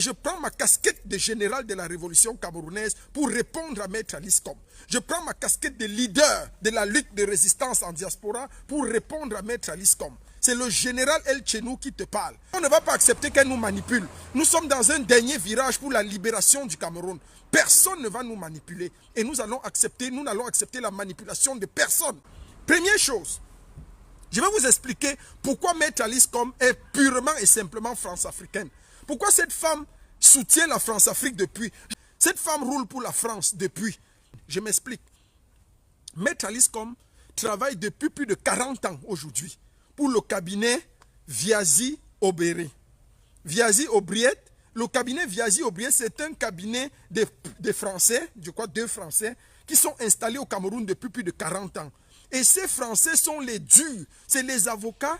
Je prends ma casquette de général de la révolution camerounaise pour répondre à Maître Alice Combes. Je prends ma casquette de leader de la lutte de résistance en diaspora pour répondre à Maître Alice Combes. C'est le général El Tchenou qui te parle. On ne va pas accepter qu'elle nous manipule. Nous sommes dans un dernier virage pour la libération du Cameroun. Personne ne va nous manipuler. Et nous n'allons accepter la manipulation de personne. Première chose, je vais vous expliquer pourquoi Maître Alice Combes est purement et simplement France-africaine. Pourquoi cette femme soutient la France-Afrique depuis. Cette femme roule pour la France depuis. Je m'explique. Maître Alice Combes travaille depuis plus de 40 ans aujourd'hui pour le cabinet Viazi-Aubry. Viazi-Aubriette. Le cabinet Viazi-Aubriette, c'est un cabinet de Français, je crois 2 Français, qui sont installés au Cameroun depuis plus de 40 ans. Et ces Français sont les durs. C'est les avocats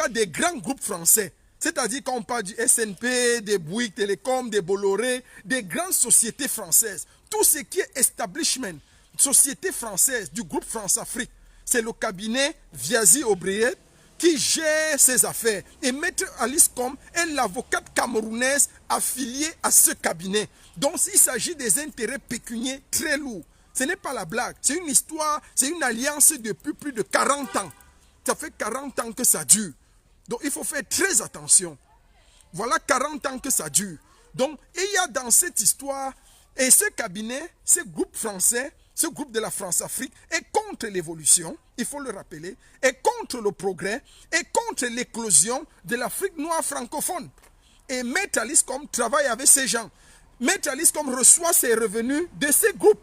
des grands groupes français. C'est-à-dire quand on parle du SNP, des Bouygues Télécom, des Bolloré, des grandes sociétés françaises. Tout ce qui est establishment, société française du groupe France-Afrique, c'est le cabinet Viazi-Aubriette qui gère ses affaires. Et Maître Alice Combes est l'avocate camerounaise affiliée à ce cabinet. Donc il s'agit des intérêts pécuniaires très lourds. Ce n'est pas la blague, c'est une histoire, c'est une alliance depuis plus de 40 ans. Ça fait 40 ans que ça dure. Donc il faut faire très attention. Voilà 40 ans que ça dure. Donc il y a dans cette histoire, et ce cabinet, ce groupe français, ce groupe de la France-Afrique est contre l'évolution, il faut le rappeler, est contre le progrès, est contre l'éclosion de l'Afrique noire francophone. Et Maître Alice Combes travaille avec ces gens. Maître Alice Combes reçoit ses revenus de ces groupes.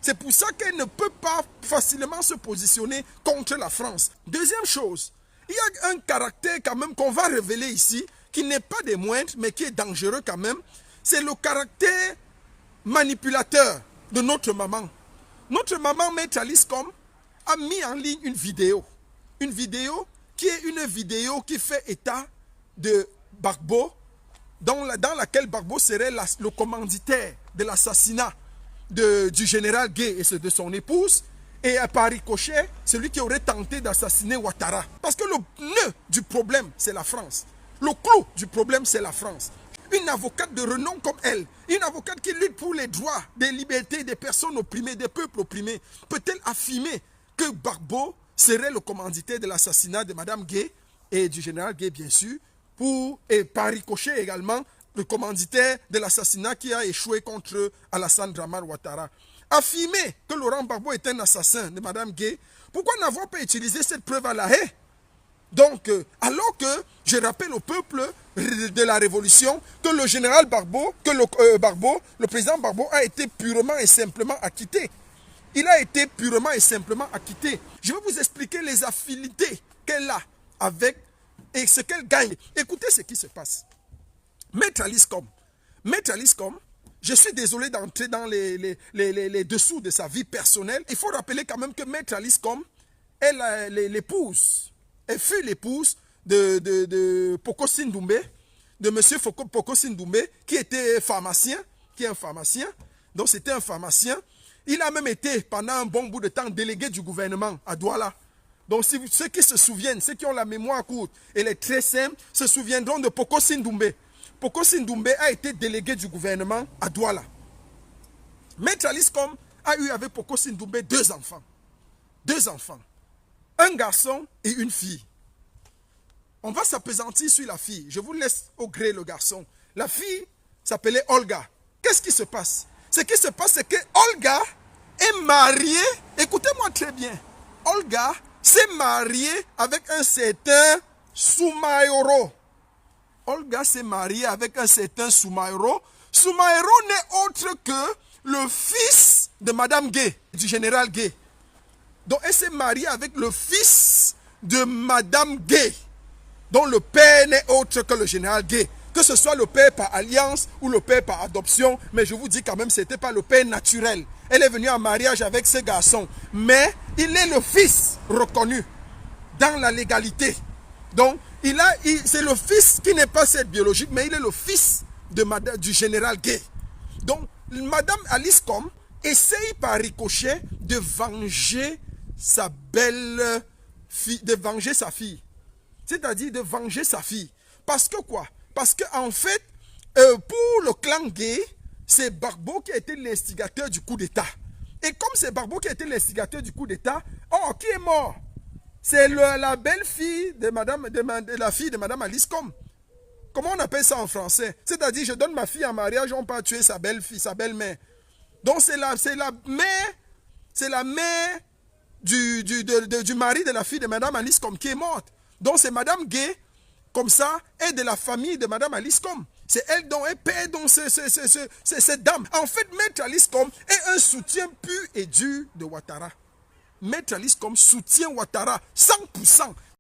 C'est pour ça qu'elle ne peut pas facilement se positionner contre la France. Deuxième chose, il y a un caractère quand même qu'on va révéler ici, qui n'est pas des moindres, mais qui est dangereux quand même. C'est le caractère manipulateur de notre maman. Notre maman, Maître Alice Combes, a mis en ligne une vidéo. Une vidéo qui est une vidéo qui fait état de Gbagbo, dans laquelle Gbagbo serait le commanditaire de l'assassinat du général Gué et de son épouse. Et par ricochet, celui qui aurait tenté d'assassiner Ouattara. Parce que le nœud du problème, c'est la France. Le clou du problème, c'est la France. Une avocate de renom comme elle, une avocate qui lutte pour les droits, des libertés des personnes opprimées, des peuples opprimés, peut-elle affirmer que Gbagbo serait le commanditaire de l'assassinat de Madame Gué et du général Gué, bien sûr, et par ricochet également, le commanditaire de l'assassinat qui a échoué contre Alassane Dramane Ouattara. Affirmer que Laurent Gbagbo est un assassin de Madame Gué, pourquoi n'avoir pas utilisé cette preuve à la haie? Donc, alors que je rappelle au peuple de la Révolution que le général Gbagbo, le président Gbagbo a été purement et simplement acquitté. Il a été purement et simplement acquitté. Je vais vous expliquer les affinités qu'elle a avec et ce qu'elle gagne. Écoutez ce qui se passe. Maître Alice Combes, je suis désolé d'entrer dans les dessous de sa vie personnelle. Il faut rappeler quand même que Maître Alice Combes est l'épouse. Elle fut l'épouse de Poko Sindoumbé, de M. Poko Sindoumbé, qui était pharmacien, qui est un pharmacien. Donc c'était un pharmacien. Il a même été pendant un bon bout de temps délégué du gouvernement à Douala. Donc ceux qui se souviennent, ceux qui ont la mémoire courte et les très simples, se souviendront de Poko Sindoumbé. Poko Sindoumbé a été délégué du gouvernement à Douala. Maître Alice Combes a eu avec Poko Sindoumbé 2 enfants. 2 enfants. Un garçon et une fille. On va s'appesantir sur la fille. Je vous laisse au gré le garçon. La fille s'appelait Olga. Qu'est-ce qui se passe? Ce qui se passe, c'est que Olga est mariée. Écoutez-moi très bien. Olga s'est mariée avec un certain Soumaïro. Olga s'est mariée avec un certain Soumaïro. Soumaïro n'est autre que le fils de Madame Gué, du général Gué. Donc elle s'est mariée avec le fils de Madame Gué, dont le père n'est autre que le général Gué. Que ce soit le père par alliance ou le père par adoption, mais je vous dis quand même, ce n'était pas le père naturel. Elle est venue en mariage avec ce garçon, mais il est le fils reconnu dans la légalité. Donc, c'est le fils qui n'est pas cette biologique, mais il est le fils du général Gué. Donc, Madame Alice Combes essaye par ricochet de venger sa belle fille, de venger sa fille. C'est-à-dire de venger sa fille. Parce que quoi? Parce qu'en fait, Pour le clan Gay, c'est Gbagbo qui a été l'instigateur du coup d'État. Et comme c'est Gbagbo qui a été l'instigateur du coup d'État, oh, qui est mort? C'est la belle-fille de la fille de Madame Alice Com. Comment on appelle ça en français? C'est-à-dire, je donne ma fille en mariage, on peut tuer sa belle-fille, sa belle-mère. Donc c'est la mère du mari de la fille de Madame Alice Com qui est morte. Donc c'est Madame Gay, comme ça, est de la famille de Madame Alice Com. C'est elle dont elle paie donc cette dame. En fait, Maître Alice Com est un soutien pur et dur de Ouattara. Maître Alice Com soutient Ouattara 100%.